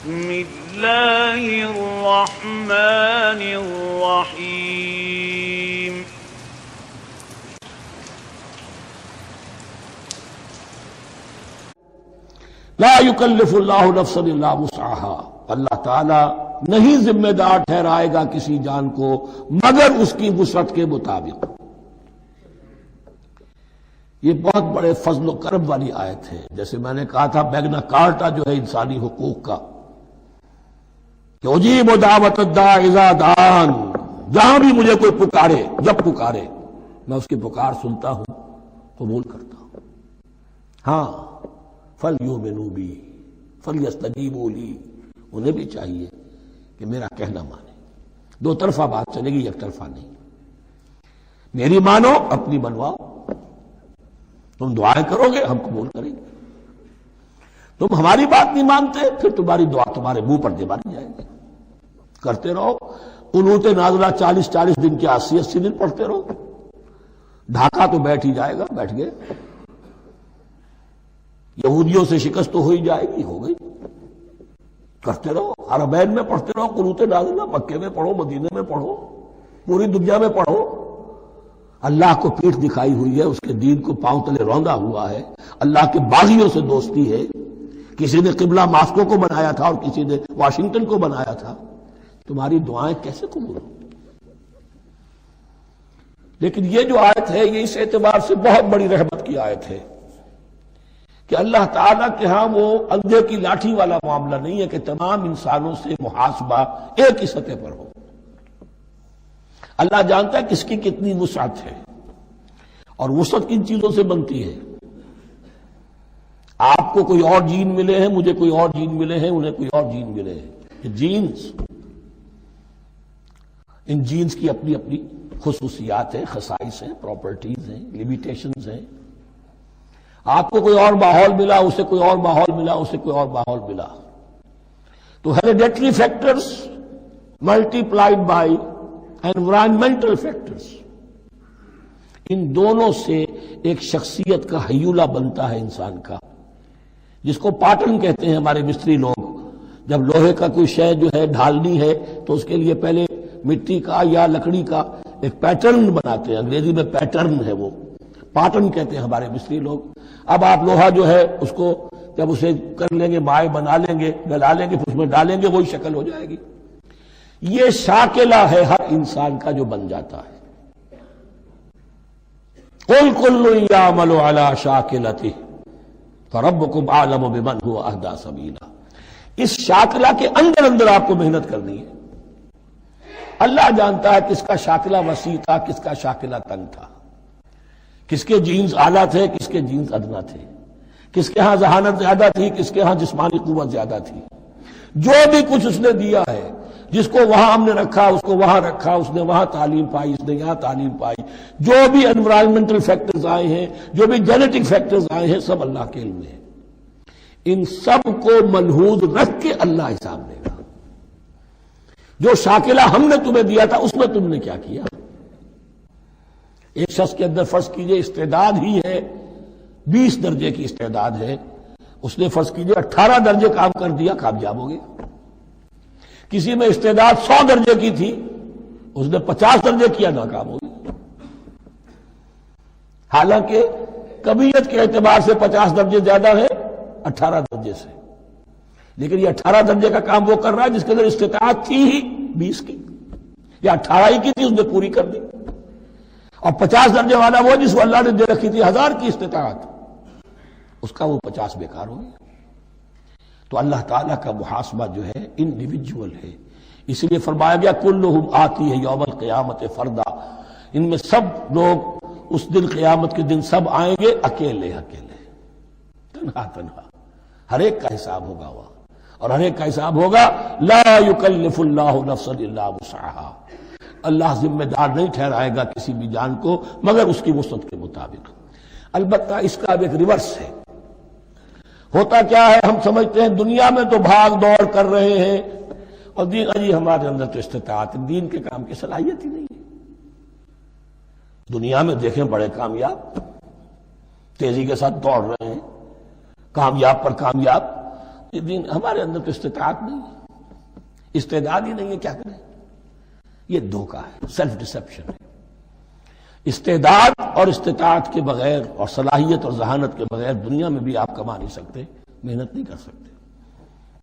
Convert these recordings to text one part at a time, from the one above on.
بسم اللہ الرحمن الرحیم لا یکلف اللہ نفسا الا وسعها، اللہ تعالیٰ نہیں ذمہ دار ٹھہرائے گا کسی جان کو مگر اس کی وسعت کے مطابق۔ یہ بہت بڑے فضل و کرم والی آیت ہے۔ جیسے میں نے کہا تھا میگنا کارٹا جو ہے انسانی حقوق کا، کہ اجیب دعوت الداع اذا دعان، جہاں بھی مجھے کوئی پکارے، جب پکارے میں اس کی پکار سنتا ہوں، قبول کرتا ہوں۔ ہاں فَلْيُؤْمِنُوا بِي فَلْيَسْتَجِيبُوا لِي، انہیں بھی چاہیے کہ میرا کہنا مانے۔ دو طرفہ بات چلے گی، یک طرفہ نہیں۔ میری مانو، اپنی منواؤ۔ تم دعائیں کرو گے ہم قبول کریں گے، تم ہماری بات نہیں مانتے پھر تمہاری دعا تمہارے منہ پر دیوانی جائے گی۔ کرتے رہو قنوت نازلہ 40 دن کے 80 دن پڑھتے رہو، ڈھاکہ تو بیٹھ ہی جائے گا، بیٹھ گئے۔ یہودیوں سے شکست تو ہو ہی جائے گی، ہو گئی۔ کرتے رہو، حرمین میں پڑھتے رہو قنوت نازلہ، مکے میں پڑھو، مدینے میں پڑھو، پوری دنیا میں پڑھو۔ اللہ کو پیٹھ دکھائی ہوئی ہے، اس کے دین کو پاؤں تلے روندا ہوا ہے، اللہ کے باغیوں سے دوستی ہے۔ کسی نے قبلہ ماسکو کو بنایا تھا اور کسی نے واشنگٹن کو بنایا تھا، تمہاری دعائیں کیسے قبول ہوں؟ لیکن یہ جو آیت ہے یہ اس اعتبار سے بہت بڑی رحمت کی آیت ہے کہ اللہ تعالیٰ کے ہاں وہ اندھے کی لاٹھی والا معاملہ نہیں ہے کہ تمام انسانوں سے محاسبہ ایک ہی سطح پر ہو۔ اللہ جانتا ہے کس کی کتنی وسعت ہے، اور وسعت کن چیزوں سے بنتی ہے۔ آپ کو کوئی اور جین ملے ہیں، مجھے کوئی اور جین ملے ہیں، انہیں کوئی اور جین ملے ہیں۔ یہ جینز، ان جینز کی اپنی اپنی خصوصیات ہیں، خصائص ہیں، پراپرٹیز ہیں، لیمیٹیشنز ہیں۔ آپ کو کوئی اور ماحول ملا، اسے کوئی اور ماحول ملا، اسے کوئی اور ماحول ملا۔ تو hereditary factors multiplied by environmental factors, ان دونوں سے ایک شخصیت کا ہیولہ بنتا ہے انسان کا، جس کو پیٹرن کہتے ہیں ہمارے مستری لوگ۔ جب لوہے کا کوئی شے جو ہے ڈھالنی ہے تو اس کے لیے پہلے مٹی کا یا لکڑی کا ایک پیٹرن بناتے ہیں، انگریزی میں پیٹرن ہے، وہ پیٹرن کہتے ہیں ہمارے مستری لوگ۔ اب آپ لوہا جو ہے اس کو جب اسے کر لیں گے، مائع بنا لیں گے، گلا لیں گے، پھر اس میں ڈالیں گے، وہی شکل ہو جائے گی۔ یہ شاکلہ ہے ہر انسان کا جو بن جاتا ہے۔ قُلْ كُلٌّ يَعْمَلُ عَلَى شَاكِلَتِهِ فَرَبُّكُمْ أَعْلَمُ بِمَنْ هُوَ أَهْدَىٰ سَبِيلًا۔ اس شاکلہ کے اندر آپ کو محنت کرنی ہے۔ اللہ جانتا ہے کس کا شاکلہ وسیع تھا، کس کا شاکلہ تنگ تھا، کس کے جینز اعلیٰ تھے، کس کے جینز ادنا تھے، کس کے ہاں ذہانت زیادہ تھی، کس کے ہاں جسمانی قوت زیادہ تھی۔ جو بھی کچھ اس نے دیا ہے، جس کو وہاں ہم نے رکھا اس کو وہاں رکھا، اس نے وہاں تعلیم پائی، اس نے یہاں تعلیم پائی۔ جو بھی انوائرمنٹل فیکٹرز آئے ہیں، جو بھی جینیٹک فیکٹرز آئے ہیں، سب اللہ کے علم میں ہے۔ ان سب کو ملحوظ رکھ کے اللہ حساب دے گا۔ جو شاکلہ ہم نے تمہیں دیا تھا اس میں تم نے کیا کیا؟ ایک شخص کے اندر فرض کیجئے استعداد ہی ہے 20 درجے کی استعداد ہے، اس نے فرض کیجئے 18 درجے کام کر دیا، کامیاب ہو گیا۔ کسی میں استعداد 100 درجے کی تھی، اس نے 50 درجے کیا، ناکام ہو گیا۔ حالانکہ کمیت کے اعتبار سے 50 درجے زیادہ ہے 18 درجے سے، لیکن یہ 18 درجے کا کام وہ کر رہا ہے جس کے اندر استطاعت تھی ہی 20 کی، یا 18 ہی کی تھی، اس نے پوری کر دی۔ اور 50 درجے والا وہ جس کو اللہ نے دے رکھی تھی 1000 کی استطاعت، اس کا وہ 50 بیکار ہو گیا۔ تو اللہ تعالیٰ کا محاسبہ جو ہے انڈیویجول ہے، اس لیے فرمایا گیا کلہم آتی ہے یوم القیامت فردا، ان میں سب لوگ اس دن قیامت کے دن سب آئیں گے اکیلے اکیلے، تنہا تنہا۔ ہر ایک کا حساب ہوگا وہاں، اور ہر ایک کا حساب ہوگا لا یکلف اللہ نفسا الا وسعها، اللہ ذمہ دار نہیں ٹھہرائے گا کسی بھی جان کو مگر اس کی وسعت کے مطابق۔ البتہ اس کا ایک ریورس ہے۔ ہوتا کیا ہے، ہم سمجھتے ہیں دنیا میں تو بھاگ دوڑ کر رہے ہیں اور دین اجی ہمارے اندر تو استطاعت، دین کے کام کی صلاحیت ہی نہیں ہے۔ دنیا میں دیکھیں بڑے کامیاب تیزی کے ساتھ دوڑ رہے ہیں، کامیاب پر کامیاب، یہ دین ہمارے اندر تو استطاعت نہیں ہے، استعداد ہی نہیں ہے، کیا کریں؟ یہ دھوکہ ہے، سیلف ڈسپشن ہے۔ استعداد اور استطاعت کے بغیر اور صلاحیت اور ذہانت کے بغیر دنیا میں بھی آپ کما نہیں سکتے، محنت نہیں کر سکتے،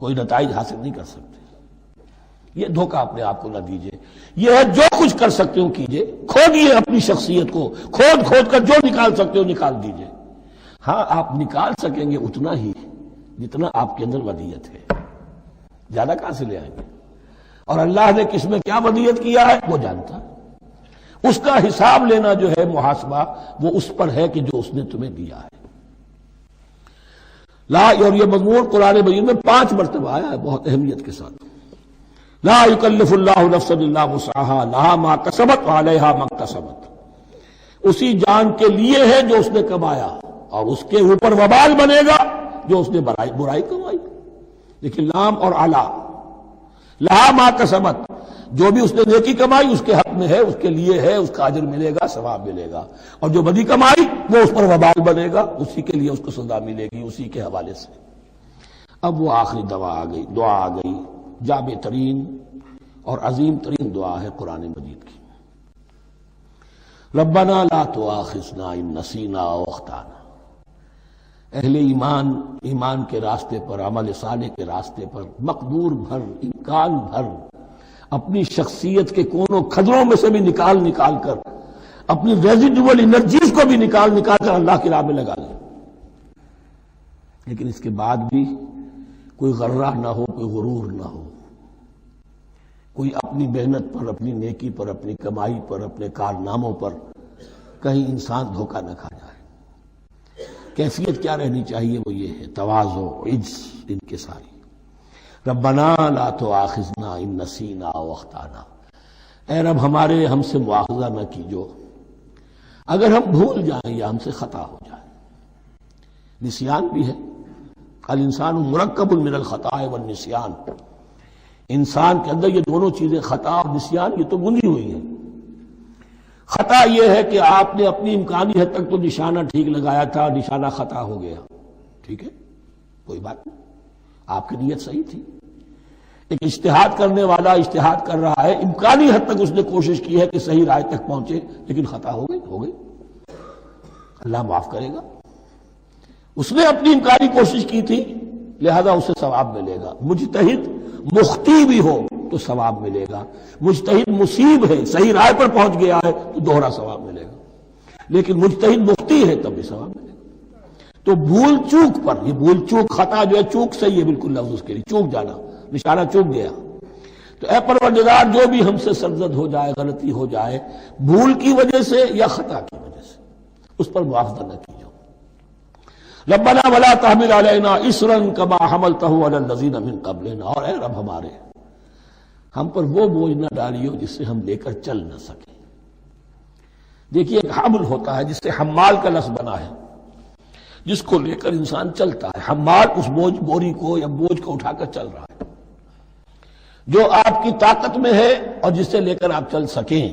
کوئی نتائج حاصل نہیں کر سکتے۔ یہ دھوکہ اپنے آپ کو نہ دیجئے۔ یہ ہے جو کچھ کر سکتے ہو کیجئے، کھودیے اپنی شخصیت کو، کھود کر جو نکال سکتے ہو نکال دیجئے۔ ہاں آپ نکال سکیں گے اتنا ہی جتنا آپ کے اندر ودیت ہے، زیادہ کہاں سے لے آئیں گے؟ اور اللہ نے کس میں کیا ودیت کیا ہے وہ جانتا ہے۔ اس کا حساب لینا جو ہے، محاسبہ، وہ اس پر ہے کہ جو اس نے تمہیں دیا ہے۔ اور یہ مضمون قرآن مجید میں 5 مرتبہ آیا ہے بہت اہمیت کے ساتھ۔ لا یکلف اللہ نفسا الا وسعها لها ما کسبت وعلیہا ما اکتسبت۔ اسی جان کے لیے ہے جو اس نے کمایا، اور اس کے اوپر وبال بنے گا جو اس نے برائی کمائی۔ لیکن لام اور اعلی، لہا ما کسبت، جو بھی اس نے نیکی کمائی اس کے حق میں ہے، اس کے لیے ہے، اس کا اجر ملے گا، ثواب ملے گا، اور جو بدی کمائی وہ اس پر وبال بنے گا، اسی کے لیے اس کو سزا ملے گی، اسی کے حوالے سے۔ اب وہ آخری دعا آ گئی، جامع ترین اور عظیم ترین دعا ہے قرآن مجید کی۔ ربنا لا تؤاخذنا ان نسینا او اخطانا۔ اہل ایمان کے راستے پر، عمل صالح کے راستے پر مقدور بھر، امکان بھر اپنی شخصیت کے کونوں کھدروں میں سے بھی نکال کر، اپنی ریزیڈول انرجیز کو بھی نکال کر اللہ کی راہ میں لگا لیں۔ لیکن اس کے بعد بھی کوئی غرہ نہ ہو، کوئی غرور نہ ہو، کوئی اپنی محنت پر، اپنی نیکی پر، اپنی کمائی پر، اپنے کارناموں پر کہیں انسان دھوکہ نہ کھا جائے۔ کیفیت کیا رہنی چاہیے؟ وہ یہ ہے تواضع، عجز، انکساری۔ ربنا لا تؤاخذنا ان نسینا او اخطانا۔ اے رب ہم سے مواخذہ نہ کیجو اگر ہم بھول جائیں یا ہم سے خطا ہو جائے۔ نسیان بھی ہے، الانسان مرکب من الخطاء والنسیان۔ انسان کے اندر یہ دونوں چیزیں، خطا اور نسیان، یہ تو گنی ہوئی ہیں۔ خطا یہ ہے کہ آپ نے اپنی امکانی حد تک تو نشانہ ٹھیک لگایا تھا، نشانہ خطا ہو گیا، ٹھیک ہے، کوئی بات نہیں، آپ کی نیت صحیح تھی۔ ایک اجتہاد کرنے والا اجتہاد کر رہا ہے، امکانی حد تک اس نے کوشش کی ہے کہ صحیح رائے تک پہنچے، لیکن خطا ہو گئی، اللہ معاف کرے گا۔ اس نے اپنی امکانی کوشش کی تھی، لہذا اسے ثواب ملے گا۔ مجتہد مخطی بھی ہو تو ثواب ملے گا، مجتہد مصیب ہے، صحیح رائے پر پہنچ گیا ہے تو دوہرا ثواب ملے گا، لیکن مجتہد مخطی ہے تب بھی ثواب ملے گا۔ تو بھول چوک پر، یہ بھول چوک، خطا جو ہے چوک صحیح ہے بالکل لفظ اس کے لیے، چوک جانا، نشانہ چوک گیا۔ تو اے پروردگار جو بھی ہم سے سرزد ہو جائے، غلطی ہو جائے، بھول کی وجہ سے یا خطا کی وجہ سے، اس پر معاوضہ نہ کیجو۔ ربنا ولا تحمل علینا اصرا کما حملتہ علی الذین من قبلنا۔ اور اے رب ہمارے، ہم پر وہ بوجھ نہ ڈالیو جس سے ہم لے کر چل نہ سکیں۔ دیکھیے ایک حمل ہوتا ہے جس سے حمال کا لفظ بنا ہے، جس کو لے کر انسان چلتا ہے۔ حمال اس بوری کو یا بوجھ کو اٹھا کر چل رہا ہے۔ جو آپ کی طاقت میں ہے اور جس سے لے کر آپ چل سکیں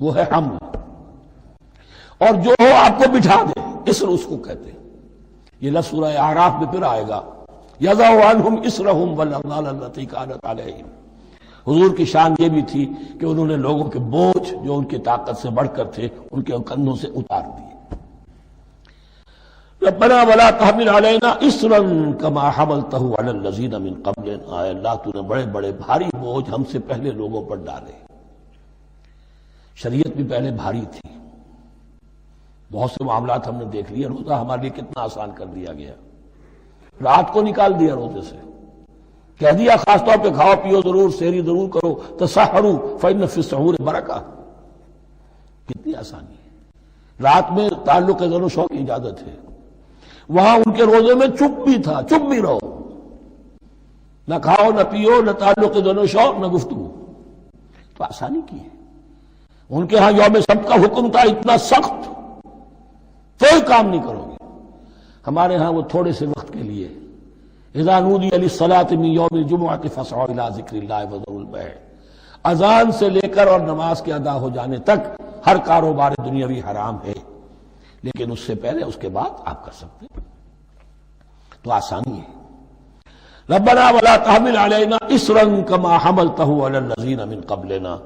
وہ ہے حمل، اور جو ہو آپ کو بٹھا دے، اسر اس کو کہتے ہیں۔ یہ لفظ سورہ اعراف میں پھر آئے گا، یضع عنہم اسرہم والاغلال التی کانت علیہم۔ حضور کی شان یہ بھی تھی کہ انہوں نے لوگوں کے بوجھ جو ان کی طاقت سے بڑھ کر تھے ان کے کندھوں سے اتار دیے۔ ربنا ولا تحمل علینا اصرا کما حملتہ علی الذین من قبلنا۔ اے اللہ تو نے بڑے بڑے بھاری بوجھ ہم سے پہلے لوگوں پر ڈالے۔ شریعت بھی پہلے بھاری تھی، بہت سے معاملات ہم نے دیکھ لیے، روزہ ہمارے لیے کتنا آسان کر دیا گیا، رات کو نکال دیا روزے سے، کہہ دیا خاص طور پہ کھاؤ پیو ضرور، سحری ضرور کرو، تسحروا فإن فی السحور برکہ۔ کتنی آسانی ہے۔ رات میں تعلق زن و شو کی اجازت ہے، وہاں ان کے روزے میں چپ بھی تھا، چپ بھی رہو، نہ کھاؤ نہ پیو، نہ تعلق زن و شو، نہ گفتگو، تو آسانی کی ہے۔ ان کے ہاں یوم سبت کا حکم تھا اتنا سخت، کوئی کام نہیں کرو گے۔ ہمارے ہاں وہ تھوڑے سے وقت کے لیے، اذا نودی للصلاۃ من یوم الجمعۃ فاسعوا الی ذکر اللہ وذروا البیع، اذان سے لے کر اور نماز کے ادا ہو جانے تک ہر کاروبار دنیاوی حرام ہے، لیکن اس سے پہلے اس کے بعد آپ کر سکتے ہیں، تو آسانی ہے۔ ربنا ولا تحمل علینا اصرا کما حملتہ علی الذین من قبلنا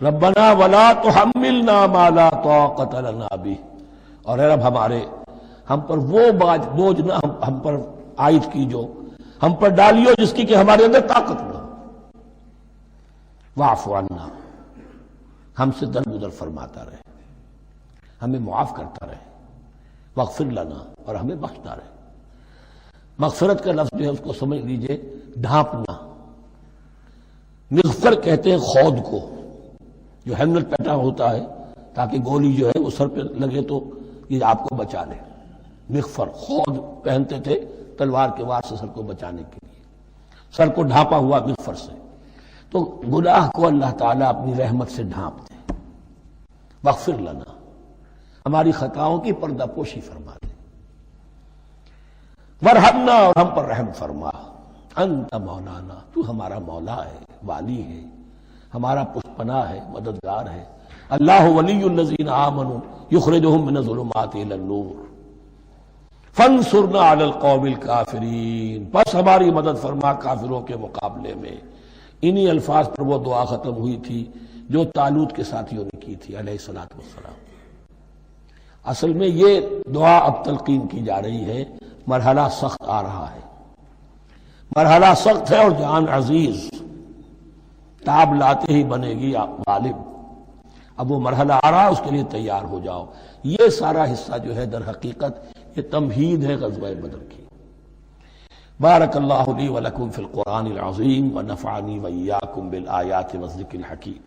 ربنا ولا تحملنا ما لا طاقت لنا به، اور اے رب ہمارے ہم پر وہ بوجھ نہ ہم پر عائد کی جو ہم پر ڈالیو جس کی کہ ہمارے اندر طاقت نہ ہو، واعف عنا، ہم سے درگزر فرماتا رہے، ہمیں معاف کرتا رہے، واغفر لنا، اور ہمیں بخشتا رہے۔ مغفرت کا لفظ جو ہے اس کو سمجھ لیجئے ڈھانپنا، مغفر کہتے ہیں خود کو، جو ہیملٹ پیٹا ہوتا ہے تاکہ گولی جو ہے وہ سر پہ لگے تو یہ آپ کو بچا لے، مغفر خود پہنتے تھے تلوار کے وار سے سر کو بچانے کے لیے، سر کو ڈھانپا ہوا مغفر سے۔ تو گناہ کو اللہ تعالیٰ اپنی رحمت سے ڈھانپ دے، واغفر لنا، ہماری خطاؤں کی پردہ پوشی فرما دے، ورحمنا، اور ہم پر رحم فرما، انت مولانا، تو ہمارا مولا ہے، والی ہے، ہمارا پشپناہ ہے، مددگار ہے۔ اللہ ولی الذین آمنوا یخرجہم من الظلمات الی النور فانصرنا علی القوم الکافرین، بس ہماری مدد فرما کافروں کے مقابلے میں۔ انہی الفاظ پر وہ دعا ختم ہوئی تھی جو طالوت کے ساتھیوں نے کی تھی علیہ الصلوۃ والسلام۔ اصل میں یہ دعا اب تلقین کی جا رہی ہے، مرحلہ سخت آ رہا ہے، مرحلہ سخت ہے اور جان عزیز، تاب لاتے ہی بنے گی غالب۔ اب وہ مرحلہ آ رہا ہے، اس کے لیے تیار ہو جاؤ۔ یہ سارا حصہ جو ہے در حقیقت یہ تمہید ہے غزوہ بدر کی۔ بارک اللہ لی ولکم فی القرآن العظیم ونفعنی وإیاکم بالآیات والذکر الحکیم۔